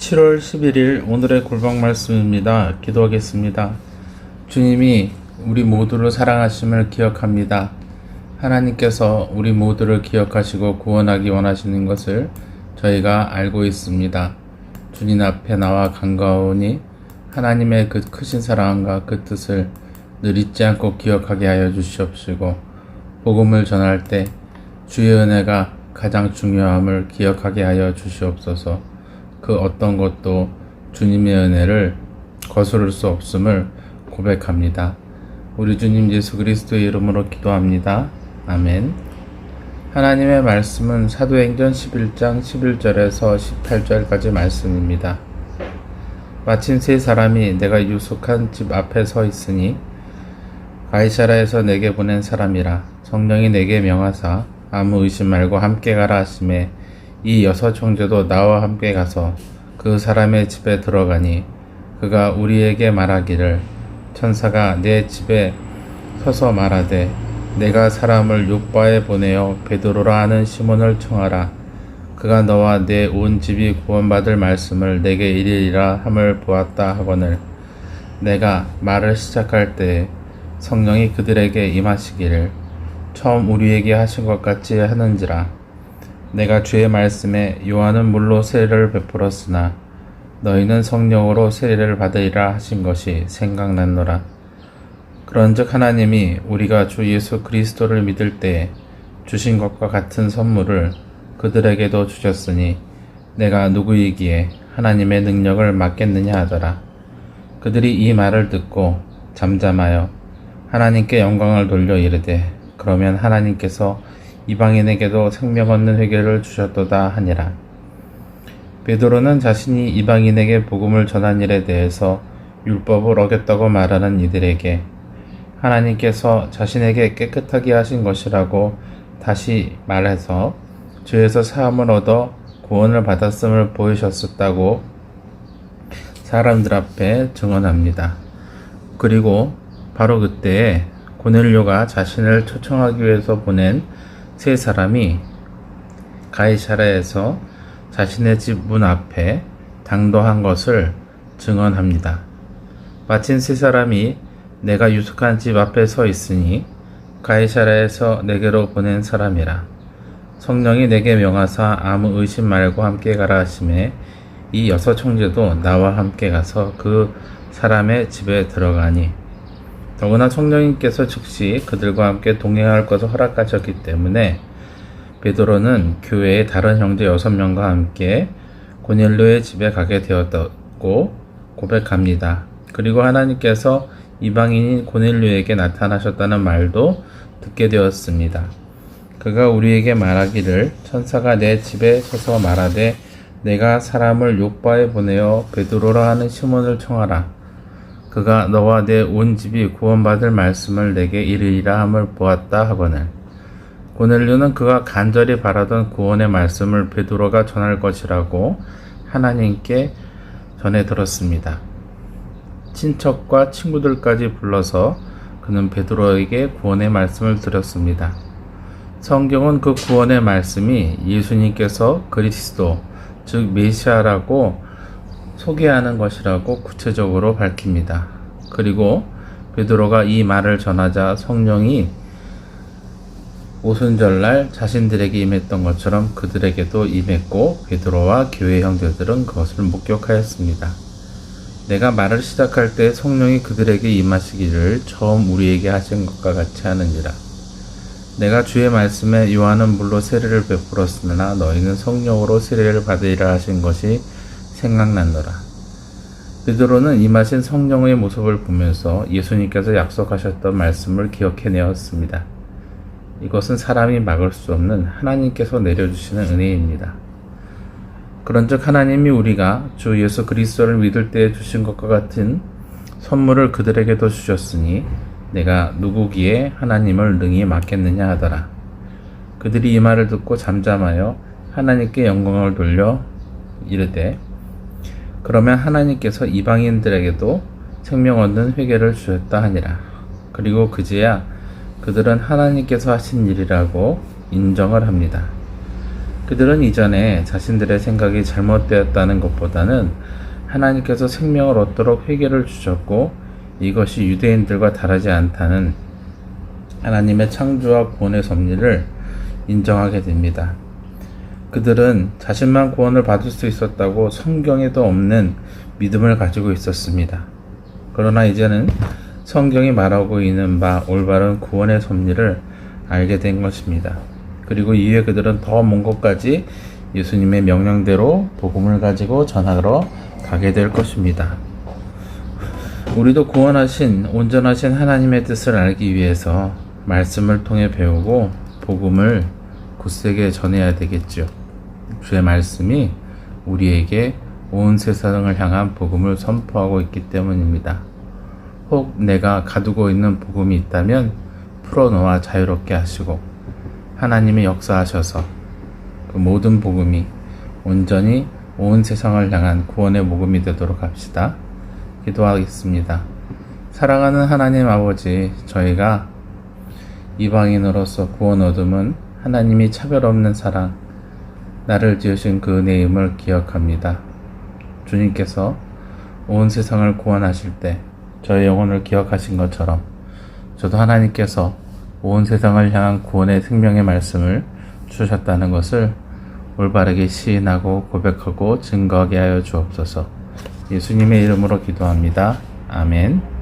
7월 11일 오늘의 골방 말씀입니다. 기도하겠습니다. 주님이 우리 모두를 사랑하심을 기억합니다. 하나님께서 우리 모두를 기억하시고 구원하기 원하시는 것을 저희가 알고 있습니다. 주님 앞에 나와 간과하오니 하나님의 그 크신 사랑과 그 뜻을 늘 잊지 않고 기억하게 하여 주시옵시고, 복음을 전할 때 주의 은혜가 가장 중요함을 기억하게 하여 주시옵소서. 그 어떤 것도 주님의 은혜를 거스를 수 없음을 고백합니다. 우리 주님 예수 그리스도의 이름으로 기도합니다. 아멘. 하나님의 말씀은 사도행전 11장 11절에서 18절까지 말씀입니다. 마침 세 사람이 내가 유숙한 집 앞에 서 있으니 가이사라에서 내게 보낸 사람이라. 성령이 내게 명하사 아무 의심 말고 함께 가라 하시매 이 여섯 형제도 나와 함께 가서 그 사람의 집에 들어가니, 그가 우리에게 말하기를 천사가 내 집에 서서 말하되 내가 사람을 요바에 보내어 베드로라 하는 시몬을 청하라. 그가 너와 내 온 집이 구원받을 말씀을 내게 이르리라 함을 보았다 하거늘, 내가 말을 시작할 때에 성령이 그들에게 임하시기를 처음 우리에게 하신 것 같이 하는지라. 내가 주의 말씀에 요한은 물로 세례를 베풀었으나 너희는 성령으로 세례를 받으리라 하신 것이 생각났노라. 그런즉 하나님이 우리가 주 예수 그리스도를 믿을 때에 주신 것과 같은 선물을 그들에게도 주셨으니 내가 누구이기에 하나님의 능력을 막겠느냐 하더라. 그들이 이 말을 듣고 잠잠하여 하나님께 영광을 돌려 이르되, 그러면 하나님께서 이방인에게도 생명 얻는 회개를 주셨도다 하니라. 베드로는 자신이 이방인에게 복음을 전한 일에 대해서 율법을 어겼다고 말하는 이들에게 하나님께서 자신에게 깨끗하게 하신 것이라고 다시 말해서 죄에서 사함을 얻어 구원을 받았음을 보이셨었다고 사람들 앞에 증언합니다. 그리고 바로 그때에 고넬료가 자신을 초청하기 위해서 보낸 세 사람이 가이사라에서 자신의 집 문 앞에 당도한 것을 증언합니다. 마침 세 사람이 내가 유숙한 집 앞에 서 있으니 가이사라에서 내게로 보낸 사람이라. 성령이 내게 명하사 아무 의심 말고 함께 가라 하시매 이 여섯 형제도 나와 함께 가서 그 사람의 집에 들어가니, 더구나 성령님께서 즉시 그들과 함께 동행할 것을 허락하셨기 때문에 베드로는 교회의 다른 형제 6명과 함께 고넬료의 집에 가게 되었다고 고백합니다. 그리고 하나님께서 이방인인 고넬료에게 나타나셨다는 말도 듣게 되었습니다. 그가 우리에게 말하기를 천사가 내 집에 서서 말하되 내가 사람을 요바에 보내어 베드로라 하는 시몬을 청하라. 그가 너와 내 온 집이 구원받을 말씀을 내게 이르리라 함을 보았다 하거늘, 고넬료는 그가 간절히 바라던 구원의 말씀을 베드로가 전할 것이라고 하나님께 전해 들었습니다. 친척과 친구들까지 불러서 그는 베드로에게 구원의 말씀을 드렸습니다. 성경은 그 구원의 말씀이 예수님께서 그리스도, 즉 메시아라고 소개하는 것이라고 구체적으로 밝힙니다. 그리고 베드로가 이 말을 전하자 성령이 오순절날 자신들에게 임했던 것처럼 그들에게도 임했고, 베드로와 교회 형제들은 그것을 목격하였습니다. 내가 말을 시작할 때 성령이 그들에게 임하시기를 처음 우리에게 하신 것과 같이 하는지라. 내가 주의 말씀에 요한은 물로 세례를 베풀었으나 너희는 성령으로 세례를 받으리라 하신 것이 생각난노라. 베드로는 임하신 성령의 모습을 보면서 예수님께서 약속하셨던 말씀을 기억해내었습니다. 이것은 사람이 막을 수 없는 하나님께서 내려주시는 은혜입니다. 그런즉 하나님이 우리가 주 예수 그리스도를 믿을 때에 주신 것과 같은 선물을 그들에게도 주셨으니 내가 누구기에 하나님을 능히 맡겠느냐 하더라. 그들이 이 말을 듣고 잠잠하여 하나님께 영광을 돌려 이르되, 그러면 하나님께서 이방인들에게도 생명 얻는 회개를 주셨다 하니라. 그리고 그제야 그들은 하나님께서 하신 일이라고 인정을 합니다. 그들은 이전에 자신들의 생각이 잘못되었다는 것보다는 하나님께서 생명을 얻도록 회개를 주셨고 이것이 유대인들과 다르지 않다는 하나님의 창조와 구원의 섭리를 인정하게 됩니다. 그들은 자신만 구원을 받을 수 있었다고 성경에도 없는 믿음을 가지고 있었습니다. 그러나 이제는 성경이 말하고 있는 바 올바른 구원의 섭리를 알게 된 것입니다. 그리고 이후에 그들은 더 먼 곳까지 예수님의 명령대로 복음을 가지고 전하러 가게 될 것입니다. 우리도 구원하신 온전하신 하나님의 뜻을 알기 위해서 말씀을 통해 배우고 복음을 굳세게 전해야 되겠죠. 주의 말씀이 우리에게 온 세상을 향한 복음을 선포하고 있기 때문입니다. 혹 내가 가두고 있는 복음이 있다면 풀어놓아 자유롭게 하시고 하나님이 역사하셔서 그 모든 복음이 온전히 온 세상을 향한 구원의 복음이 되도록 합시다. 기도하겠습니다. 사랑하는 하나님 아버지, 저희가 이방인으로서 구원 얻음은 하나님이 차별 없는 사랑, 나를 지으신 그 은혜임을 기억합니다. 주님께서 온 세상을 구원하실 때 저의 영혼을 기억하신 것처럼 저도 하나님께서 온 세상을 향한 구원의 생명의 말씀을 주셨다는 것을 올바르게 시인하고 고백하고 증거하게 하여 주옵소서. 예수님의 이름으로 기도합니다. 아멘.